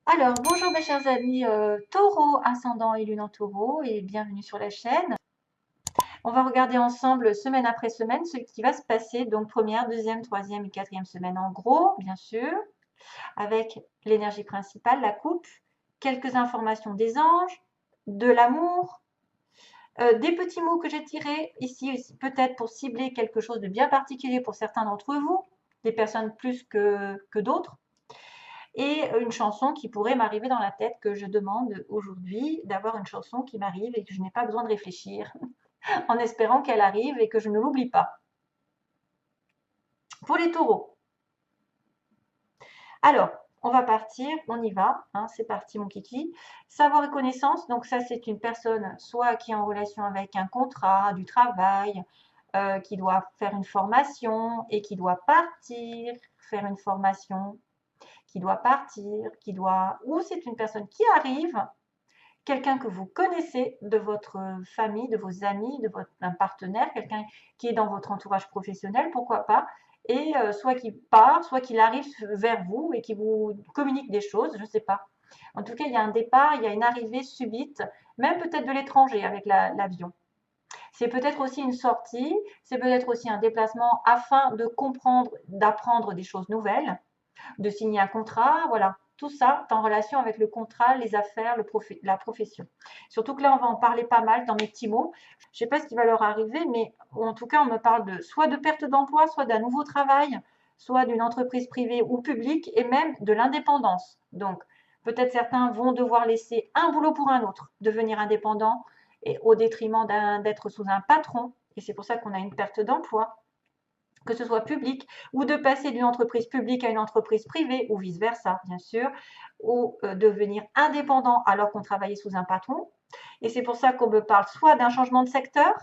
Alors, bonjour mes chers amis taureau, ascendant et lune en taureau et bienvenue sur la chaîne. On va regarder ensemble semaine après semaine ce qui va se passer, donc première, deuxième, troisième et quatrième semaine en gros, bien sûr, avec l'énergie principale, la coupe, quelques informations des anges, de l'amour, des petits mots que j'ai tirés ici peut-être pour cibler quelque chose de bien particulier pour certains d'entre vous, des personnes plus que d'autres. Et une chanson qui pourrait m'arriver dans la tête, que je demande aujourd'hui d'avoir une chanson qui m'arrive et que je n'ai pas besoin de réfléchir, en espérant qu'elle arrive et que je ne l'oublie pas. Pour les taureaux, alors, on va partir, on y va, hein, c'est parti mon kiki. Savoir et connaissance, donc ça c'est une personne soit qui est en relation avec un contrat, du travail, qui doit faire une formation et qui doit partir, faire une formation, qui doit partir, ou c'est une personne qui arrive, quelqu'un que vous connaissez de votre famille, de vos amis, un partenaire, quelqu'un qui est dans votre entourage professionnel, pourquoi pas, et soit qui part, soit qu'il arrive vers vous et qui vous communique des choses, je ne sais pas. En tout cas, il y a un départ, il y a une arrivée subite, même peut-être de l'étranger avec l'avion. C'est peut-être aussi une sortie, c'est peut-être aussi un déplacement afin de comprendre, d'apprendre des choses nouvelles, de signer un contrat, voilà. Tout ça est en relation avec le contrat, les affaires, la profession. Surtout que là, on va en parler pas mal dans mes petits mots. Je ne sais pas ce qui va leur arriver, mais en tout cas, on me parle soit de perte d'emploi, soit d'un nouveau travail, soit d'une entreprise privée ou publique, et même de l'indépendance. Donc, peut-être certains vont devoir laisser un boulot pour un autre, devenir indépendant, et au détriment d'être sous un patron. Et c'est pour ça qu'on a une perte d'emploi, que ce soit public, ou de passer d'une entreprise publique à une entreprise privée, ou vice-versa, bien sûr, ou devenir indépendant alors qu'on travaillait sous un patron. Et c'est pour ça qu'on me parle soit d'un changement de secteur,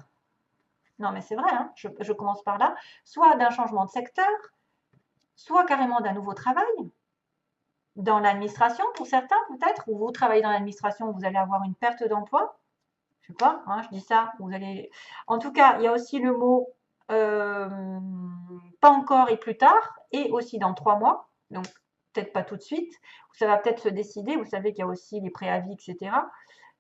non mais c'est vrai, hein, je commence par là, soit d'un changement de secteur, soit carrément d'un nouveau travail, dans l'administration pour certains peut-être, ou vous travaillez dans l'administration, vous allez avoir une perte d'emploi, je sais pas, hein, je dis ça, vous allez. En tout cas, il y a aussi le mot euh, pas encore et plus tard, et aussi dans 3 mois, donc peut-être pas tout de suite, ça va peut-être se décider, vous savez qu'il y a aussi les préavis, etc.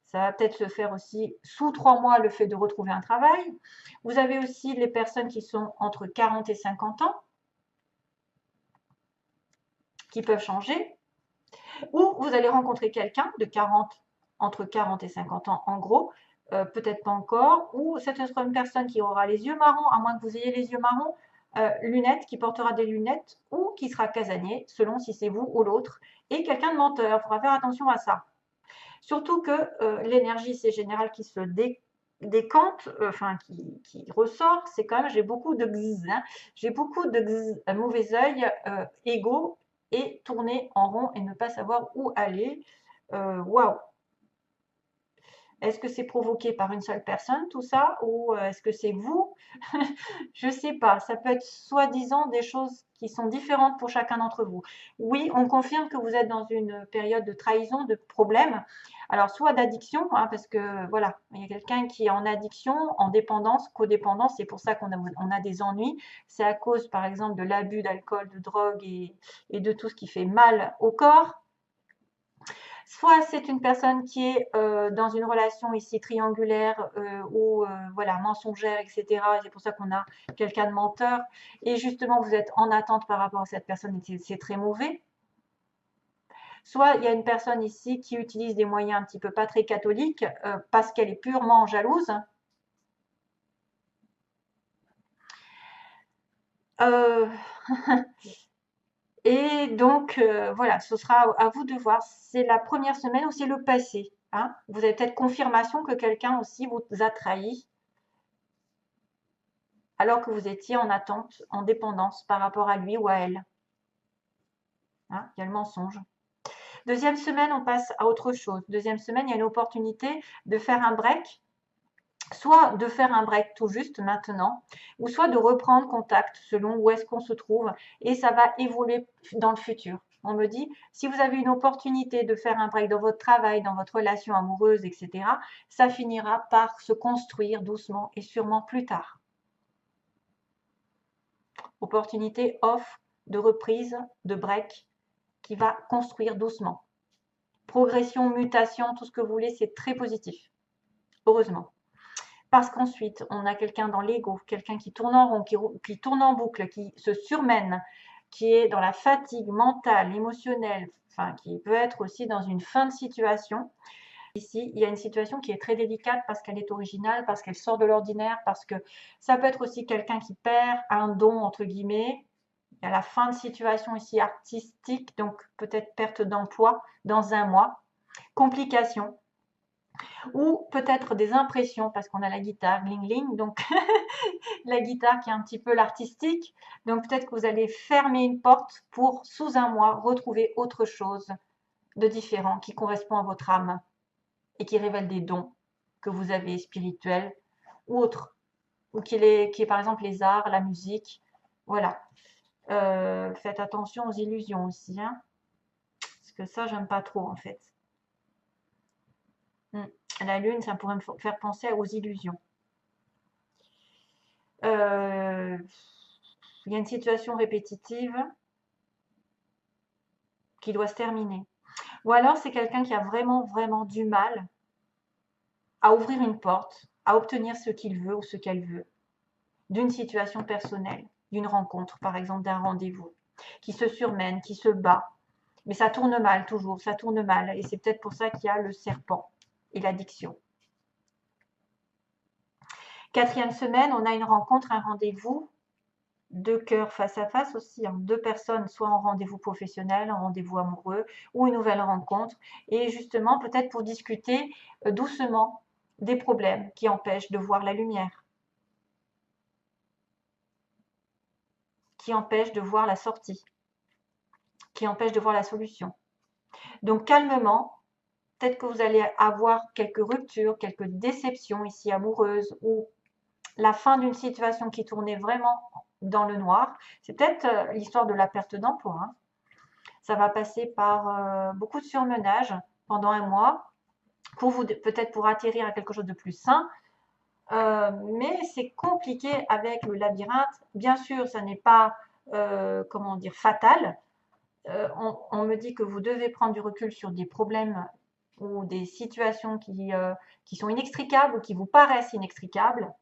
Ça va peut-être se faire aussi sous 3 mois le fait de retrouver un travail. Vous avez aussi les personnes qui sont entre 40 et 50 ans, qui peuvent changer, ou vous allez rencontrer quelqu'un de 40, entre 40 et 50 ans en gros, peut-être pas encore, ou cette sera une personne qui aura les yeux marrons, à moins que vous ayez les yeux marrons, lunettes, qui portera des lunettes, ou qui sera casanier, selon si c'est vous ou l'autre, et quelqu'un de menteur, il faudra faire attention à ça. Surtout que l'énergie, c'est général qui se décante, enfin qui ressort, c'est quand même, j'ai beaucoup de gz, hein, j'ai beaucoup de gz, mauvais œil, égo, et tourner en rond et ne pas savoir où aller. Waouh! Est-ce que c'est provoqué par une seule personne, tout ça, ou est-ce que c'est vous? Je ne sais pas. Ça peut être soi-disant des choses qui sont différentes pour chacun d'entre vous. Oui, on confirme que vous êtes dans une période de trahison, de problème. Alors, soit d'addiction, hein, parce que voilà, il y a quelqu'un qui est en addiction, en dépendance, codépendance, c'est pour ça on a des ennuis. C'est à cause, par exemple, de l'abus d'alcool, de drogue et de tout ce qui fait mal au corps. Soit c'est une personne qui est dans une relation ici triangulaire ou voilà, mensongère, etc. C'est pour ça qu'on a quelqu'un de menteur. Et justement, vous êtes en attente par rapport à cette personne et c'est très mauvais. Soit il y a une personne ici qui utilise des moyens un petit peu pas très catholiques parce qu'elle est purement jalouse. Euh, Et donc, voilà, ce sera à vous de voir. C'est la première semaine ou c'est le passé, hein. Vous avez peut-être confirmation que quelqu'un aussi vous a trahi alors que vous étiez en attente, en dépendance par rapport à lui ou à elle, hein. Il y a le mensonge. Deuxième semaine, on passe à autre chose. Deuxième semaine, il y a une opportunité de faire un break, soit de faire un break tout juste maintenant, ou soit de reprendre contact selon où est-ce qu'on se trouve, et ça va évoluer dans le futur. On me dit, si vous avez une opportunité de faire un break dans votre travail, dans votre relation amoureuse, etc., ça finira par se construire doucement et sûrement plus tard. Opportunité, offre de reprise, de break, qui va construire doucement. progression, mutation, tout ce que vous voulez, c'est très positif. Heureusement. Parce qu'ensuite, on a quelqu'un dans l'ego, quelqu'un qui tourne en rond, qui tourne en boucle, qui se surmène, qui est dans la fatigue mentale, émotionnelle, enfin, qui peut être aussi dans une fin de situation. Ici, il y a une situation qui est très délicate parce qu'elle est originale, parce qu'elle sort de l'ordinaire, parce que ça peut être aussi quelqu'un qui perd un don, entre guillemets. Il y a la fin de situation ici artistique, donc peut-être perte d'emploi dans un mois, complications, ou peut-être des impressions, parce qu'on a la guitare, gling gling, donc la guitare qui est un petit peu l'artistique. Donc peut-être que vous allez fermer une porte pour, sous un mois, retrouver autre chose de différent qui correspond à votre âme et qui révèle des dons que vous avez spirituels ou autres, ou qui est par exemple les arts, la musique. Voilà. Faites attention aux illusions aussi, hein, parce que ça, j'aime pas trop en fait. La lune, ça pourrait me faire penser aux illusions. Il y a une situation répétitive qui doit se terminer. Ou alors, c'est quelqu'un qui a vraiment, vraiment du mal à ouvrir une porte, à obtenir ce qu'il veut ou ce qu'elle veut, d'une situation personnelle, d'une rencontre, par exemple, d'un rendez-vous, qui se surmène, qui se bat. Mais ça tourne mal toujours, ça tourne mal. Et c'est peut-être pour ça qu'il y a le serpent et l'addiction. 4e semaine, on a une rencontre, un rendez-vous, deux cœurs face à face aussi, hein, deux personnes, soit en rendez-vous professionnel, en rendez-vous amoureux, ou une nouvelle rencontre. Et justement, peut-être pour discuter doucement des problèmes qui empêchent de voir la lumière, qui empêchent de voir la sortie, qui empêchent de voir la solution. Donc calmement, peut-être que vous allez avoir quelques ruptures, quelques déceptions ici amoureuses, ou la fin d'une situation qui tournait vraiment dans le noir. C'est peut-être l'histoire de la perte d'emploi, hein. Ça va passer par beaucoup de surmenage pendant un mois, pour vous peut-être pour atterrir à quelque chose de plus sain. Mais c'est compliqué avec le labyrinthe. Bien sûr, ça n'est pas comment dire fatal. On me dit que vous devez prendre du recul sur des problèmes ou des situations qui sont inextricables ou qui vous paraissent inextricables.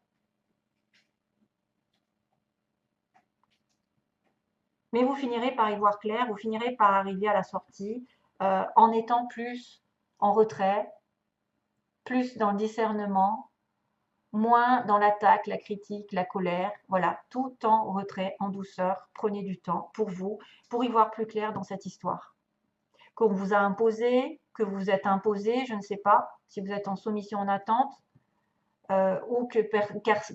Mais vous finirez par y voir clair, vous finirez par arriver à la sortie en étant plus en retrait, plus dans le discernement, moins dans l'attaque, la critique, la colère. Voilà, tout en retrait, en douceur. Prenez du temps pour vous, pour y voir plus clair dans cette histoire. Qu'on vous a imposé, que vous vous êtes imposé, je ne sais pas, si vous êtes en soumission en attente, ou que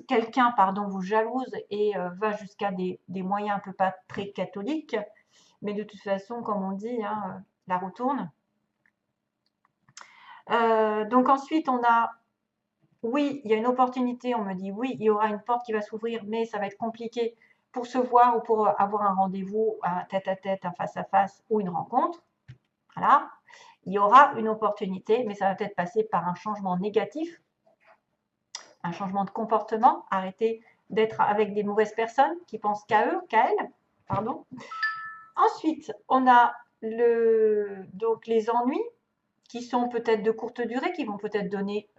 quelqu'un vous jalouse et va jusqu'à des moyens un peu pas très catholiques, mais de toute façon, comme on dit, hein, la roue tourne. Donc ensuite, on a, oui, il y a une opportunité, on me dit, oui, il y aura une porte qui va s'ouvrir, mais ça va être compliqué pour se voir ou pour avoir un rendez-vous, un tête-à-tête, un face-à-face ou une rencontre. Voilà, il y aura une opportunité, mais ça va peut-être passer par un changement négatif, un changement de comportement, arrêter d'être avec des mauvaises personnes qui pensent qu'à eux, qu'à elles, pardon. Ensuite, on a donc les ennuis qui sont peut-être de courte durée, qui vont peut-être donner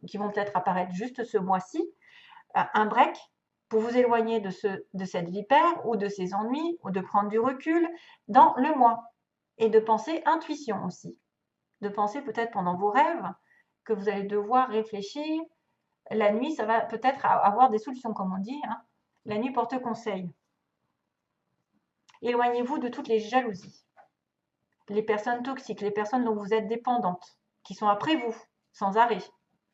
qui vont peut-être apparaître juste ce mois-ci, un break pour vous éloigner de cette vipère ou de ces ennuis, ou de prendre du recul dans le mois. Et de penser intuition aussi. De penser peut-être pendant vos rêves que vous allez devoir réfléchir. La nuit, ça va peut-être avoir des solutions, comme on dit, hein. La nuit porte conseil. Éloignez-vous de toutes les jalousies, les personnes toxiques, les personnes dont vous êtes dépendantes, qui sont après vous, sans arrêt,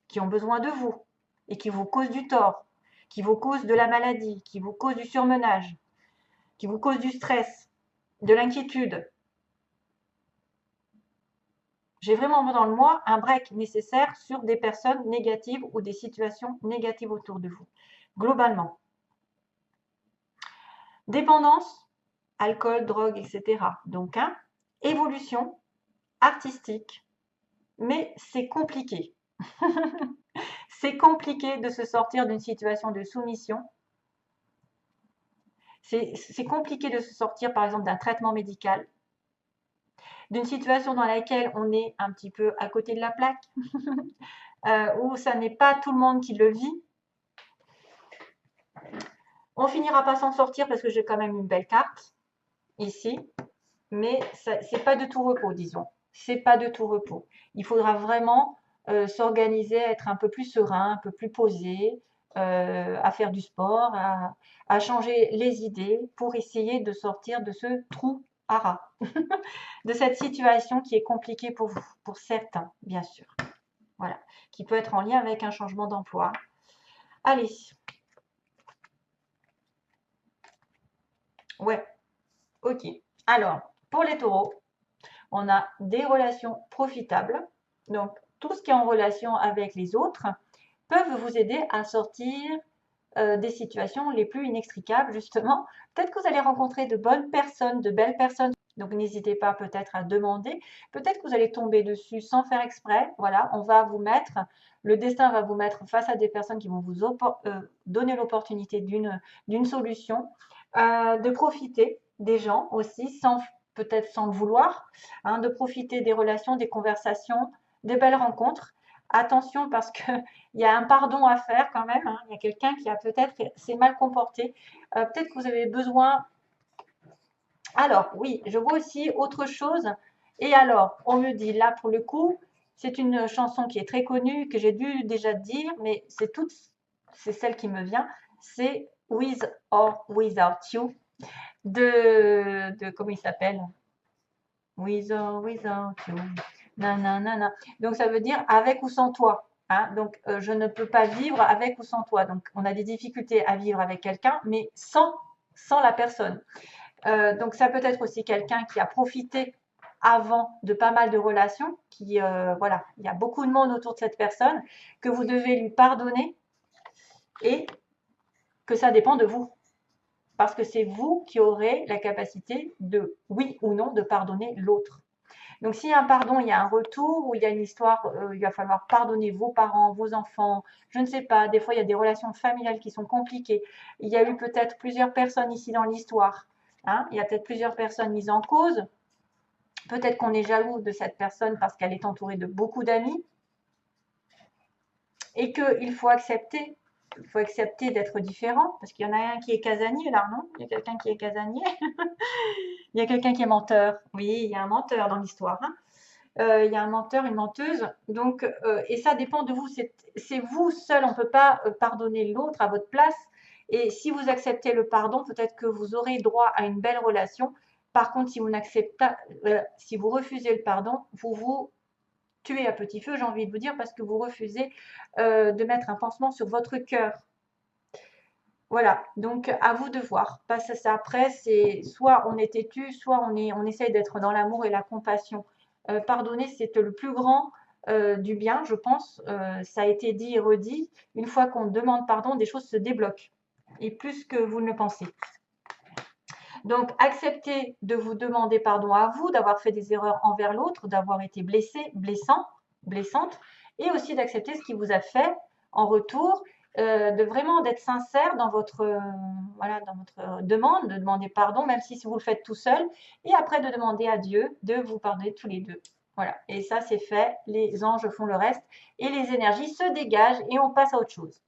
qui ont besoin de vous et qui vous causent du tort, qui vous causent de la maladie, qui vous causent du surmenage, qui vous causent du stress, de l'inquiétude. J'ai vraiment dans le moi un break nécessaire sur des personnes négatives ou des situations négatives autour de vous, globalement. Dépendance, alcool, drogue, etc. Donc, hein, évolution artistique, mais c'est compliqué. C'est compliqué de se sortir d'une situation de soumission. C'est compliqué de se sortir, par exemple, d'un traitement médical. d'une situation dans laquelle on est un petit peu à côté de la plaque, où ça n'est pas tout le monde qui le vit. On finira pas s'en sortir parce que j'ai quand même une belle carte ici, mais c'est pas de tout repos, disons. C'est pas de tout repos. Il faudra vraiment s'organiser, être un peu plus serein, un peu plus posé, à faire du sport, à changer les idées pour essayer de sortir de ce trou à rats, de cette situation qui est compliquée pour vous, pour certains, bien sûr. Voilà, qui peut être en lien avec un changement d'emploi. Allez. Ouais, ok. Alors, pour les taureaux, on a des relations profitables. Donc, tout ce qui est en relation avec les autres peuvent vous aider à sortir des situations les plus inextricables, justement. Peut-être que vous allez rencontrer de bonnes personnes, de belles personnes. Donc, n'hésitez pas peut-être à demander. Peut-être que vous allez tomber dessus sans faire exprès. Voilà, on va vous mettre, le destin va vous mettre face à des personnes qui vont vous donner l'opportunité d'une solution, de profiter des gens aussi, peut-être sans le vouloir, hein, de profiter des relations, des conversations, des belles rencontres. Attention parce qu'il y a un pardon à faire quand même, hein. Il y a quelqu'un qui a peut-être s'est mal comporté. Peut-être que vous avez besoin. Alors, oui, je vois aussi autre chose. Et alors, on me dit là pour le coup, c'est une chanson qui est très connue, que j'ai dû déjà dire, mais c'est celle qui me vient. C'est With or Without You de comment il s'appelle? With or without you. Nanana. Donc ça veut dire avec ou sans toi. Hein. Donc je ne peux pas vivre avec ou sans toi. Donc on a des difficultés à vivre avec quelqu'un, mais sans la personne. Donc ça peut être aussi quelqu'un qui a profité avant de pas mal de relations, voilà, il y a beaucoup de monde autour de cette personne, que vous devez lui pardonner et que ça dépend de vous. Parce que c'est vous qui aurez la capacité de, oui ou non, de pardonner l'autre. Donc, s'il y a un pardon, il y a un retour, ou il y a une histoire, il va falloir pardonner vos parents, vos enfants, je ne sais pas, des fois, il y a des relations familiales qui sont compliquées. Il y a eu peut-être plusieurs personnes ici dans l'histoire. Hein, il y a peut-être plusieurs personnes mises en cause. Peut-être qu'on est jaloux de cette personne parce qu'elle est entourée de beaucoup d'amis. Et qu'il faut accepter. Il faut accepter d'être différent, parce qu'il y en a un qui est casanier là, non? Il y a quelqu'un qui est casanier. Il y a quelqu'un qui est menteur. Oui, il y a un menteur dans l'histoire. Hein. Il y a un menteur, une menteuse. Donc, et ça dépend de vous. C'est vous seul. On ne peut pas pardonner l'autre à votre place. Et si vous acceptez le pardon, peut-être que vous aurez droit à une belle relation. Par contre, si si vous refusez le pardon, vous vous tuez à petit feu, j'ai envie de vous dire, parce que vous refusez de mettre un pansement sur votre cœur. Voilà, donc à vous de voir. Parce que après, c'est soit on est têtu, soit on essaye d'être dans l'amour et la compassion. Pardonner, c'est le plus grand du bien, je pense. Ça a été dit et redit. Une fois qu'on demande pardon, des choses se débloquent. Et plus que vous ne le pensez. Donc, acceptez de vous demander pardon à vous, d'avoir fait des erreurs envers l'autre, d'avoir été blessé, blessante, et aussi d'accepter ce qui vous a fait en retour, de vraiment d'être sincère dans votre, voilà, dans votre demande, de demander pardon, même si vous le faites tout seul, et après de demander à Dieu de vous pardonner tous les deux. Voilà, et ça c'est fait, les anges font le reste, et les énergies se dégagent, et on passe à autre chose.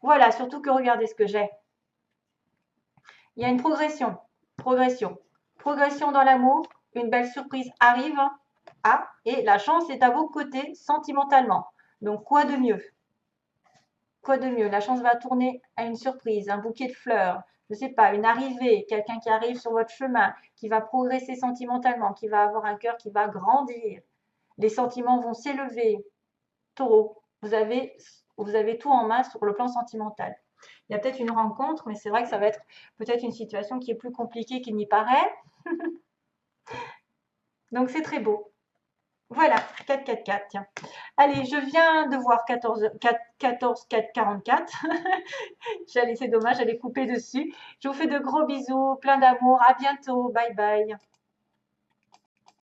Voilà, surtout que regardez ce que j'ai. Il y a une progression dans l'amour, une belle surprise arrive, et la chance est à vos côtés sentimentalement. Donc, quoi de mieux? Quoi de mieux? La chance va tourner à une surprise, un bouquet de fleurs, je ne sais pas, une arrivée, quelqu'un qui arrive sur votre chemin, qui va progresser sentimentalement, qui va avoir un cœur qui va grandir. Les sentiments vont s'élever. Taureau, vous avez tout en main sur le plan sentimental. Il y a peut-être une rencontre, mais c'est vrai que ça va être peut-être une situation qui est plus compliquée qu'il n'y paraît. Donc, c'est très beau. Voilà, 4, 4, 4, tiens. Allez, je viens de voir 14, 4, 44. C'est dommage, j'allais couper dessus. Je vous fais de gros bisous, plein d'amour. À bientôt. Bye bye.